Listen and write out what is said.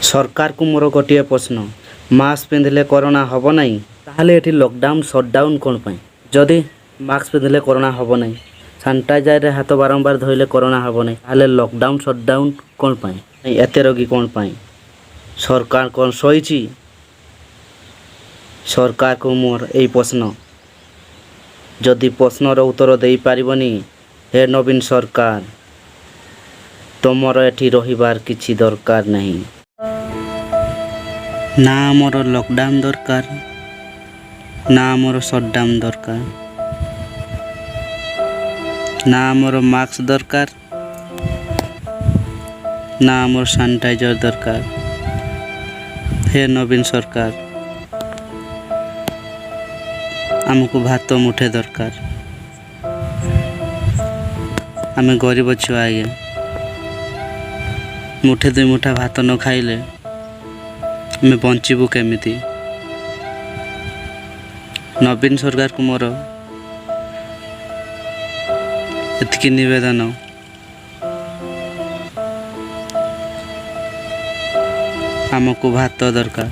सरकार को मोर गोटे प्रश्न, मास्क पिंधिले कोरोना हब नहीं ताहले एठी लॉकडाउन सटडाउन कौन पाई? जदि मास्क पिंधिले कोरोना हब नहीं, सैनिटाइजर रे हाथ बारंबार धोइले कोरोना हब नहीं, ताहले लॉकडाउन सटडाउन कौन पाई? एते रोगी कौन पाई? सरकार कौन सोईची? सरकार को मोर एई प्रश्न, जदि प्रश्नर उत्तर देई पारिबनी, हे नवीन सरकार, तुमर एठी रहिबार किछि दरकार नहीं। ना आमर लॉकडाउन दरकार, ना आमर सटडाउन दरकार, ना आमर मास्क दरकार, ना आमर सैनिटाइजर दरकार। हे नवीन सरकार, आमको भात मुठे दरकार। आमे गरीब छुआ आज्ञा, मुठे दुई मुठा भात न खाइले आमे बंचबू केमिति? नवीन सरकार को मोर एतिकी निवेदन, आमको भात दरकार।